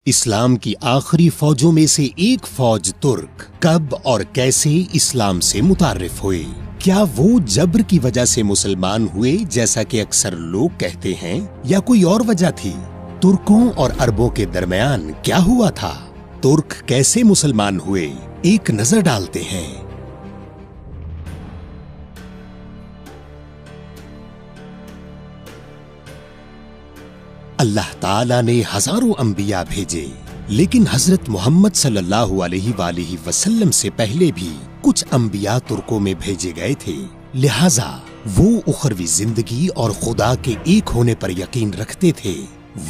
اسلام کی آخری فوجوں میں سے ایک فوج ترک کب اور کیسے اسلام سے متعارف ہوئے؟ کیا وہ جبر کی وجہ سے مسلمان ہوئے جیسا کہ اکثر لوگ کہتے ہیں، یا کوئی اور وجہ تھی؟ ترکوں اور عربوں کے درمیان کیا ہوا تھا؟ ترک کیسے مسلمان ہوئے؟ ایک نظر ڈالتے ہیں۔ اللہ تعالیٰ نے ہزاروں انبیاء بھیجے، لیکن حضرت محمد صلی اللہ علیہ وآلہ وسلم سے پہلے بھی کچھ انبیاء ترکوں میں بھیجے گئے تھے، لہٰذا وہ اخروی زندگی اور خدا کے ایک ہونے پر یقین رکھتے تھے۔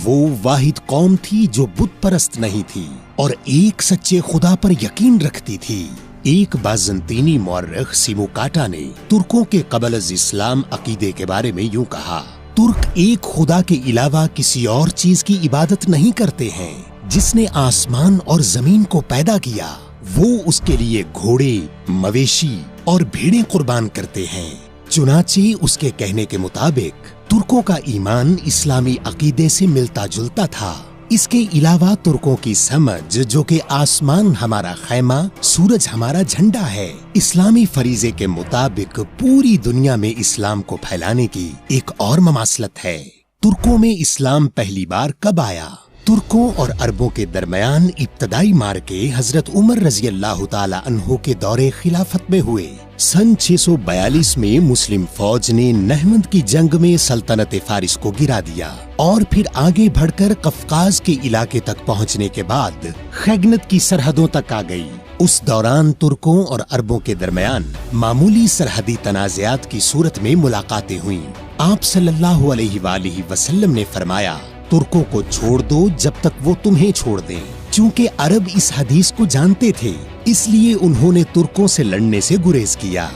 وہ واحد قوم تھی جو بت پرست نہیں تھی اور ایک سچے خدا پر یقین رکھتی تھی۔ ایک بازنطینی مورخ سیموکاٹا نے ترکوں کے قبل از اسلام عقیدے کے بارے میں یوں کہا: ترک ایک خدا کے علاوہ کسی اور چیز کی عبادت نہیں کرتے ہیں۔ جس نے آسمان اور زمین کو پیدا کیا، وہ اس کے لیے گھوڑے، مویشی اور بھیڑیں قربان کرتے ہیں۔ چنانچہ اس کے کہنے کے مطابق ترکوں کا ایمان اسلامی عقیدے سے ملتا جلتا تھا۔ اس کے علاوہ ترکوں کی سمجھ، جو کہ آسمان ہمارا خیمہ، سورج ہمارا جھنڈا ہے، اسلامی فریضے کے مطابق پوری دنیا میں اسلام کو پھیلانے کی ایک اور مماثلت ہے۔ ترکوں میں اسلام پہلی بار کب آیا؟ ترکوں اور عربوں کے درمیان ابتدائی معرکے حضرت عمر رضی اللہ تعالی عنہ کے دور خلافت میں ہوئے۔ سن 642 میں مسلم فوج نے نہمند کی جنگ میں سلطنت فارس کو گرا دیا اور پھر آگے بڑھ کر قفقاز کے علاقے تک پہنچنے کے بعد خیگنت کی سرحدوں تک آ گئی۔ اس دوران ترکوں اور عربوں کے درمیان معمولی سرحدی تنازعات کی صورت میں ملاقاتیں ہوئیں۔ آپ صلی اللہ علیہ وآلہ وسلم نے فرمایا: ترکوں کو چھوڑ دو جب تک وہ تمہیں چھوڑ دیں۔ چونکہ عرب اس حدیث کو جانتے تھے، اس لیے انہوں نے ترکوں سے لڑنے سے گریز کیا۔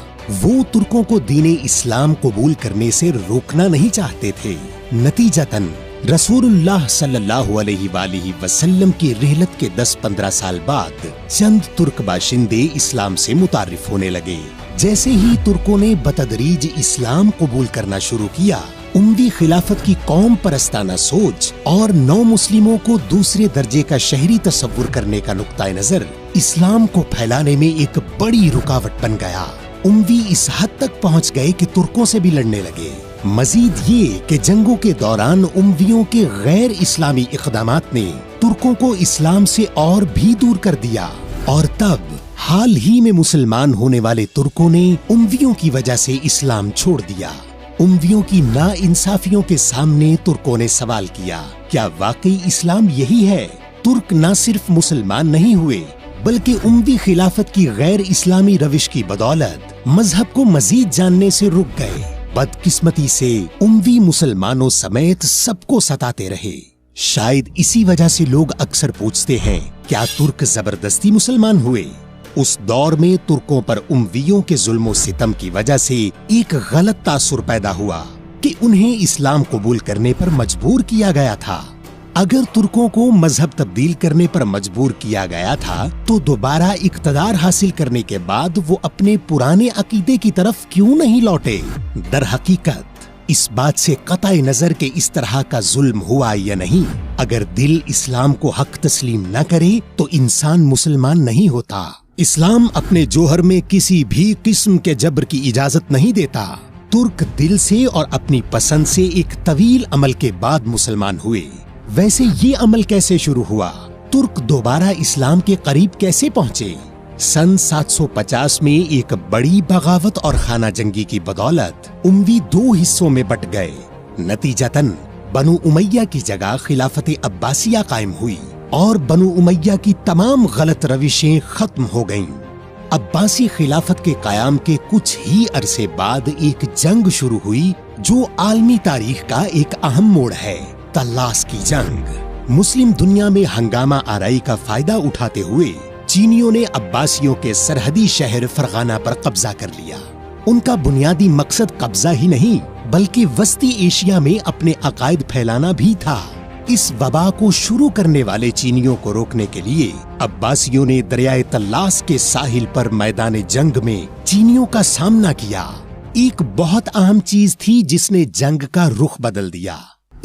وہ ترکوں کو دین اسلام قبول کرنے سے روکنا نہیں چاہتے تھے۔ نتیجتاً رسول اللہ صلی اللہ علیہ وآلہ وسلم کی رحلت کے 10-15 سال بعد چند ترک باشندے اسلام سے متعارف ہونے لگے۔ جیسے ہی ترکوں نے بتدریج اسلام قبول کرنا شروع کیا، اموی خلافت کی قوم پرستانہ سوچ اور نو مسلموں کو دوسرے درجے کا شہری تصور کرنے کا نقطۂ نظر اسلام کو پھیلانے میں ایک بڑی رکاوٹ بن گیا۔ اموی اس حد تک پہنچ گئے کہ ترکوں سے بھی لڑنے لگے۔ مزید یہ کہ جنگوں کے دوران امویوں کے غیر اسلامی اقدامات نے ترکوں کو اسلام سے اور بھی دور کر دیا، اور تب حال ہی میں مسلمان ہونے والے ترکوں نے امویوں کی وجہ سے اسلام چھوڑ دیا۔ امویوں کی ناانصافیوں کے سامنے ترکوں نے سوال کیا: کیا واقعی اسلام یہی ہے؟ ترک نہ صرف مسلمان نہیں ہوئے، بلکہ اموی خلافت کی غیر اسلامی روش کی بدولت مذہب کو مزید جاننے سے رک گئے۔ بدقسمتی سے اموی مسلمانوں سمیت سب کو ستاتے رہے۔ شاید اسی وجہ سے لوگ اکثر پوچھتے ہیں: کیا ترک زبردستی مسلمان ہوئے؟ اس دور میں ترکوں پر امویوں کے ظلم و ستم کی وجہ سے ایک غلط تاثر پیدا ہوا کہ انہیں اسلام قبول کرنے پر مجبور کیا گیا تھا۔ اگر ترکوں کو مذہب تبدیل کرنے پر مجبور کیا گیا تھا تو دوبارہ اقتدار حاصل کرنے کے بعد وہ اپنے پرانے عقیدے کی طرف کیوں نہیں لوٹے؟ در حقیقت اس بات سے قطع نظر کہ اس طرح کا ظلم ہوا یا نہیں، اگر دل اسلام کو حق تسلیم نہ کرے تو انسان مسلمان نہیں ہوتا۔ اسلام اپنے جوہر میں کسی بھی قسم کے جبر کی اجازت نہیں دیتا۔ ترک دل سے اور اپنی پسند سے ایک طویل عمل کے بعد مسلمان ہوئے۔ ویسے یہ عمل کیسے شروع ہوا؟ ترک دوبارہ اسلام کے قریب کیسے پہنچے؟ سن 750 میں ایک بڑی بغاوت اور خانہ جنگی کی بدولت اموی 2 حصوں میں بٹ گئے۔ نتیجتاً بنو امیہ کی جگہ خلافت عباسیہ قائم ہوئی اور بنو امیہ کی تمام غلط روشیں ختم ہو گئیں۔ عباسی خلافت کے قیام کے کچھ ہی عرصے بعد ایک جنگ شروع ہوئی جو عالمی تاریخ کا ایک اہم موڑ ہے، تلاس کی جنگ۔ مسلم دنیا میں ہنگامہ آرائی کا فائدہ اٹھاتے ہوئے چینیوں نے عباسیوں کے سرحدی شہر فرغانہ پر قبضہ کر لیا۔ ان کا بنیادی مقصد قبضہ ہی نہیں بلکہ وسطی ایشیا میں اپنے عقائد پھیلانا بھی تھا۔ اس وبا کو شروع کرنے والے چینیوں کو روکنے کے لیے عباسیوں نے دریائے تلاس کے ساحل پر میدان جنگ میں چینیوں کا سامنا کیا۔ ایک بہت اہم چیز تھی جس نے جنگ کا رخ بدل دیا۔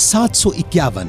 751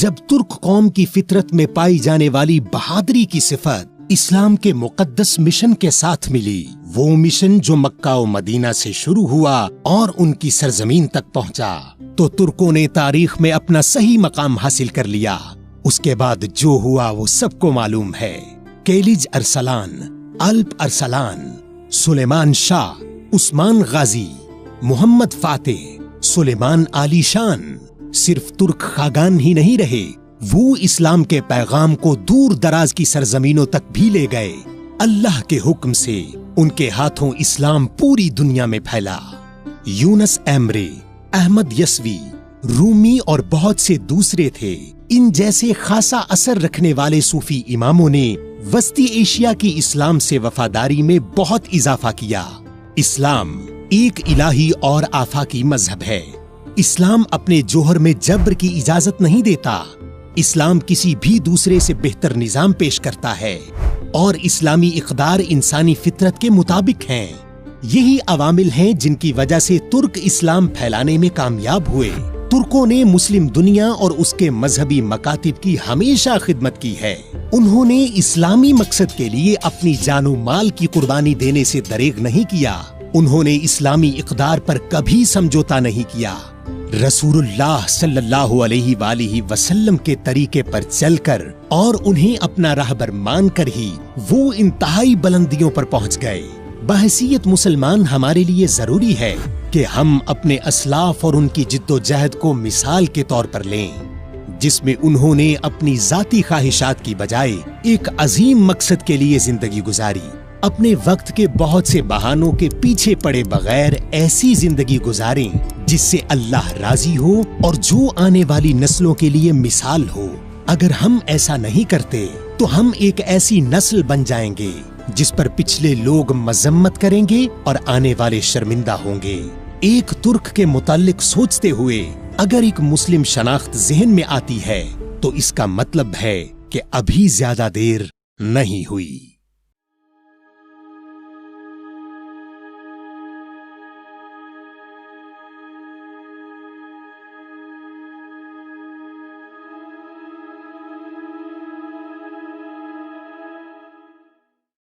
جب ترک قوم کی فطرت میں پائی جانے والی بہادری کی صفت اسلام کے مقدس مشن کے ساتھ ملی، وہ مشن جو مکہ و مدینہ سے شروع ہوا اور ان کی سرزمین تک پہنچا، تو ترکوں نے تاریخ میں اپنا صحیح مقام حاصل کر لیا۔ اس کے بعد جو ہوا وہ سب کو معلوم ہے۔ کیلج ارسلان، الپ ارسلان، سلیمان شاہ، عثمان غازی، محمد فاتح، سلیمان عالی شان صرف ترک خاقان ہی نہیں رہے، وہ اسلام کے پیغام کو دور دراز کی سرزمینوں تک بھی لے گئے۔ اللہ کے حکم سے ان کے ہاتھوں اسلام پوری دنیا میں پھیلا۔ یونس ایمرے، احمد یسوی، رومی اور بہت سے دوسرے تھے۔ ان جیسے خاصا اثر رکھنے والے صوفی اماموں نے وسطی ایشیا کی اسلام سے وفاداری میں بہت اضافہ کیا۔ اسلام ایک الہی اور آفاقی مذہب ہے۔ اسلام اپنے جوہر میں جبر کی اجازت نہیں دیتا۔ اسلام کسی بھی دوسرے سے بہتر نظام پیش کرتا ہے اور اسلامی اقدار انسانی فطرت کے مطابق ہیں۔ یہی عوامل ہیں جن کی وجہ سے ترک اسلام پھیلانے میں کامیاب ہوئے۔ ترکوں نے مسلم دنیا اور اس کے مذہبی مکاتب کی ہمیشہ خدمت کی ہے۔ انہوں نے اسلامی مقصد کے لیے اپنی جان و مال کی قربانی دینے سے دریغ نہیں کیا۔ انہوں نے اسلامی اقدار پر کبھی سمجھوتا نہیں کیا۔ رسول اللہ صلی اللہ علیہ وآلہ وسلم کے طریقے پر چل کر اور انہیں اپنا راہبر مان کر ہی وہ انتہائی بلندیوں پر پہنچ گئے۔ بحیثیت مسلمان ہمارے لیے ضروری ہے کہ ہم اپنے اسلاف اور ان کی جد و جہد کو مثال کے طور پر لیں، جس میں انہوں نے اپنی ذاتی خواہشات کی بجائے ایک عظیم مقصد کے لیے زندگی گزاری۔ اپنے وقت کے بہت سے بہانوں کے پیچھے پڑے بغیر ایسی زندگی گزاریں جس سے اللہ راضی ہو اور جو آنے والی نسلوں کے لیے مثال ہو۔ اگر ہم ایسا نہیں کرتے تو ہم ایک ایسی نسل بن جائیں گے جس پر پچھلے لوگ مذمت کریں گے اور آنے والے شرمندہ ہوں گے۔ ایک ترک کے متعلق سوچتے ہوئے اگر ایک مسلم شناخت ذہن میں آتی ہے تو اس کا مطلب ہے کہ ابھی زیادہ دیر نہیں ہوئی۔